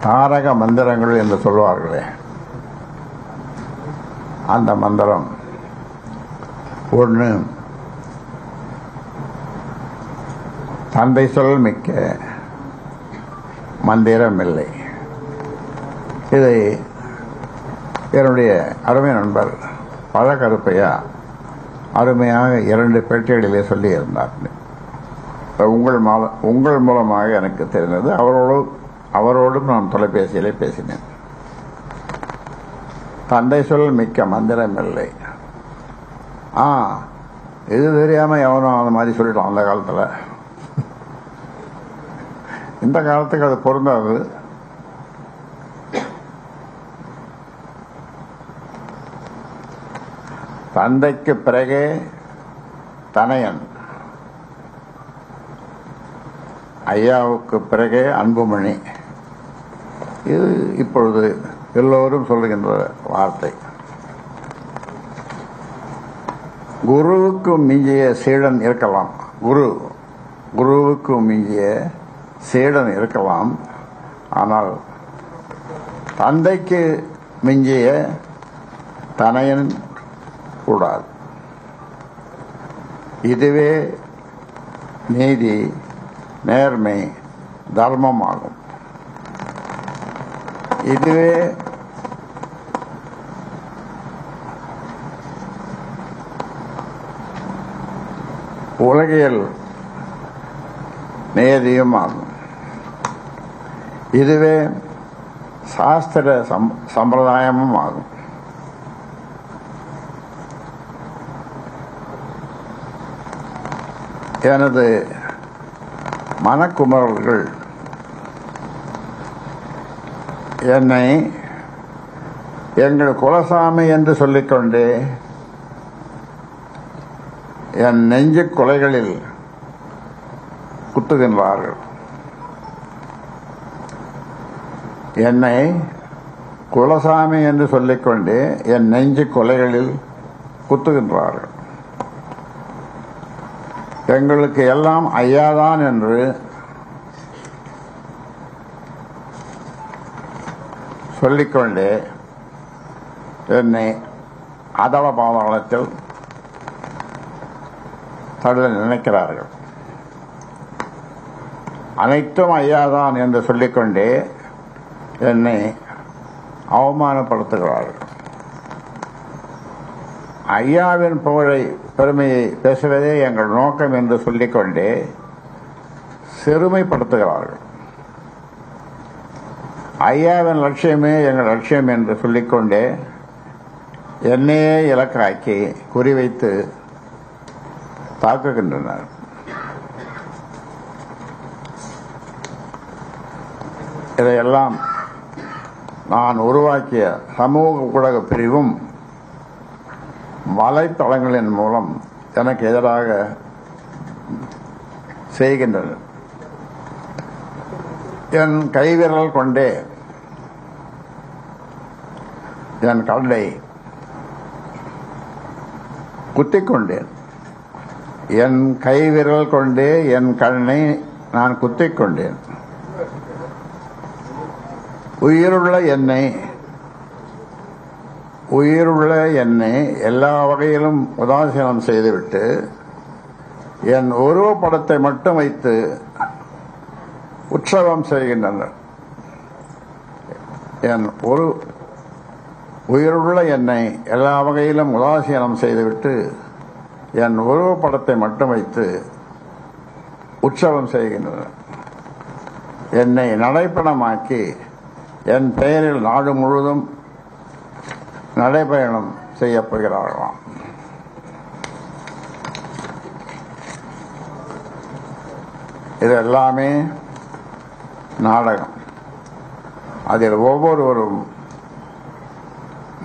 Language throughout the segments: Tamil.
தாரக மந்திரங்கள் என்று சொல்வார்களே, அந்த மந்திரம் ஒன்று, தந்தை சொல் மிக்க மந்திரமில்லை. இதை என்னுடைய அருமை நண்பர் பழகருப்பையா அருமையாக 2 பேட்டிகளிலே சொல்லியிருந்தார். உங்கள் மூலமாக எனக்கு தெரிந்தது. அவரோடும் நான் தொலைபேசியிலே பேசினேன். தந்தை சொல் மிக்க மந்திரமில்லை. இது தெரியாம எவனும் அந்த மாதிரி சொல்லிட்டான் அந்த காலத்துல. இந்த காலத்துக்கு அது பொருந்தாது. தந்தைக்கு பிறகே தனையன், ஐயாவுக்கு பிறகே அன்புமணி. இது இப்பொழுது எல்லோரும் சொல்லுகின்ற வார்த்தை. குருவுக்கு மிஞ்சிய சீடன் இருக்கலாம், குருவுக்கு மிஞ்சிய சீடன் இருக்கலாம். ஆனால் தந்தைக்கு மிஞ்சிய தனையன் கூடாது. இதுவே நீதி, நேர்மை, தர்மமாகும். இதுவே உலகியல் நியதியும் ஆகும். இதுவே சாஸ்திர சம்பிரதாயமும் ஆகும். எனது மனக்குமரல்கள் என்னை எங்கள் குலசாமி என்று சொல்லிக்கொண்டே என் நெஞ்சு கொலைகளில் குத்துகின்றார்கள். என்னை குலசாமி என்று சொல்லிக்கொண்டே என் நெஞ்சு கொலைகளில் குத்துகின்றார்கள். எங்களுக்கு எல்லாம் ஐயாதான் என்று சொல்லிக்கொண்டே என்னை அதள பாதாளத்தில் தள்ள நினைக்கிறார்கள். அனைத்தும் ஐயாதான் என்று சொல்லிக்கொண்டே என்னை அவமானப்படுத்துகிறார்கள். ஐயாவின் புகழை பெருமையை பேசுவதே எங்கள் நோக்கம் என்று சொல்லிக்கொண்டே சிறுமைப்படுத்துகிறார்கள். ஐயாவின் லட்சியமே எங்கள் லட்சியம் என்று சொல்லிக்கொண்டே என்னையே இலக்காக்கி குறிவைத்து தாக்குகின்றனர். இதையெல்லாம் நான் உருவாக்கிய சமூக ஊடக பிரிவும் வலைத்தளங்களின் மூலம் எனக்கு எதிராக செய்கின்றனர். என் கைவிரல் கொண்டே என் கண்ணை குத்திக்கொண்டேன். என் கைவிரல் கொண்டே என் கண்ணை நான் குத்திக்கொண்டேன். உயிருள்ள என்னை எல்லா வகையிலும் உதாசீனம் செய்துவிட்டு என் உருவப்படத்தை மட்டும் வைத்து உற்சவம் செய்கின்றனர். என் உயிருள்ள என்னை எல்லா வகையிலும் உதாசீனம் செய்துவிட்டு என் உருவப்படத்தை மட்டும் வைத்து உற்சவம் செய்கின்றனர். என்னை நடைப்பணமாக்கி என் பெயரில் நாடு முழுவதும் நடைபயணம் செய்யப்படுகிறார்களாம். இது எல்லாமே நாடகம். அதில் ஒவ்வொருவரும்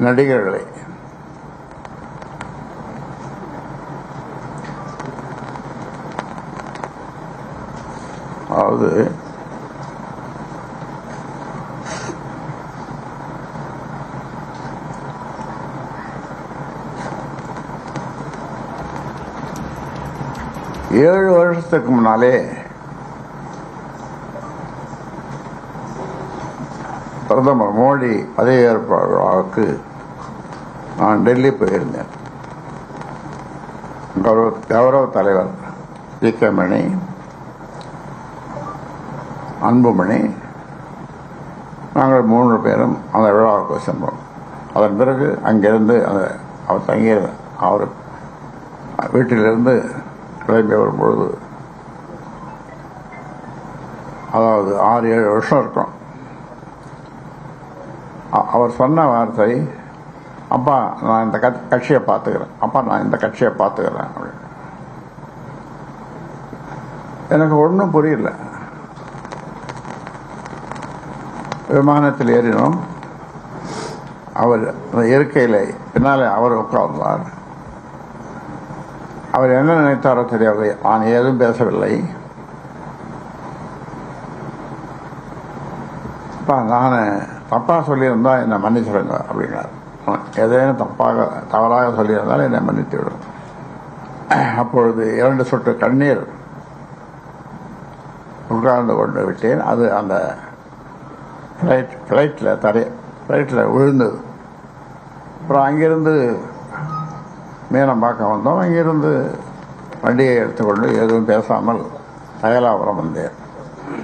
நடிகர்களை. அதாவது ஏழு வருஷத்துக்கு முன்னாலே பிரதமர் மோடி பதவியேற்பு விழாவுக்கு நான் டெல்லி போயிருந்தேன். கௌரவ தலைவர் ஜி.கே. மணி, அன்புமணி, நாங்கள் 3 பேரும் அந்த விழாவுக்கு சென்றோம். அதன் பிறகு அங்கிருந்து அவர் தங்கிய அவர் வீட்டிலிருந்து கிளம்பி வரும்பொழுது, அதாவது 6-7 வருஷம் இருக்கும், அவர் சொன்ன வார்த்தை, அப்பா நான் இந்த கட்சியை பார்த்துக்கிறேன், அப்பா நான் இந்த கட்சியை பார்த்துக்கிறேன் அப்படின்னு. எனக்கு ஒன்றும் புரியல. விமானத்தில் ஏறினோம். அவர் இருக்கையில் பின்னாலே அவர் உட்கார்ந்தார். அவர் என்ன நினைத்தாரோ தெரியாது, நான் ஏதும் பேசவில்லை. அப்பா நான் தப்பாக சொல்லியிருந்தா என்னை மன்னிச்சிடுங்க அப்படின்னார். எதையும் தவறாக சொல்லியிருந்தால் என்னை மன்னித்து விடும். அப்பொழுது 2 சொட்டு கண்ணீர் உட்கார்ந்து கொண்டு விட்டேன். அது அந்த ஃப்ளைட்டில் விழுந்தது. அப்புறம் அங்கிருந்து மீனம் பார்க்க வந்தோம். அங்கிருந்து வண்டியை எடுத்துக்கொண்டு எதுவும் பேசாமல் அயலாபுரம் வந்தேன்.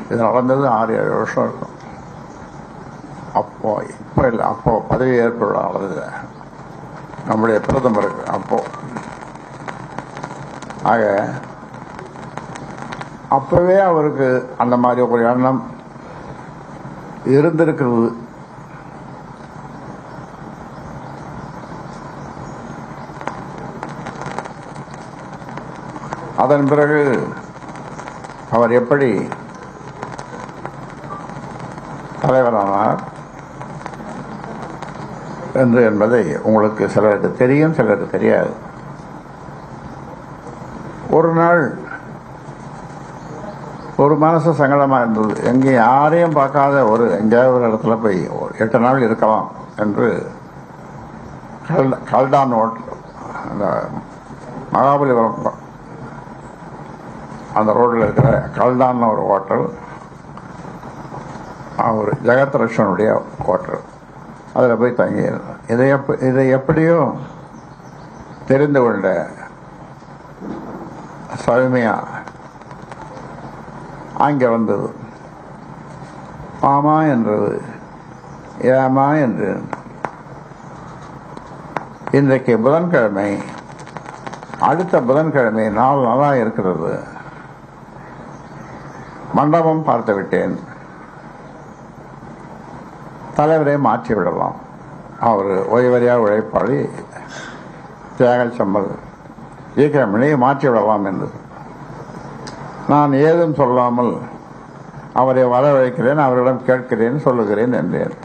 இது நடந்தது 6-7 வருஷம் இருக்கும். இப்போ இல்லை, அப்போ பதவி ஏற்படுறது நம்முடைய பிரதமருக்கு. அப்போ ஆக அப்பவே அவருக்கு அந்த மாதிரி ஒரு எண்ணம் இருந்திருக்கிறது. அதன் பிறகு அவர் எப்படி தலைவரானார் என்பதை உங்களுக்கு சிலருக்கு தெரியும், சிலருக்கு தெரியாது. ஒரு நாள் ஒரு மனசு சங்கடமா இருந்தது. எங்கே யாரையும் பார்க்காத எங்கேயாவது ஒரு இடத்துல போய் 8 நாள் இருக்கலாம் என்று கல்டான் ஹோட்டல், அந்த மகாபலிபுரம் அந்த ரோட்டில் இருக்கிற கல்டான் ஒரு ஹோட்டல், அவர் ஜெகத்ரட்சனுடைய ஹோட்டல், அதில் போய் தங்கியிருந்தேன். இதை எப்படியோ தெரிந்து கொண்ட சௌமியா அங்கே வந்தது. மாமா என்றது, ஏமா என்று. இன்றைக்கு புதன்கிழமை, அடுத்த புதன்கிழமை நாள் நல்லா இருக்கிறது. மண்டபம் பார்த்து விட்டேன். தலைவரை மாற்றி விடலாம். அவர் ஓய்வறியா உழைப்பாளி தியாகல் சம்பல் ஜி.கே. மணியை மாற்றி விடலாம் என்று நான் ஏதும் சொல்லாமல் அவரை வரவழைக்கிறேன், அவரிடம் கேட்கிறேன், சொல்லுகிறேன் என்றேன்.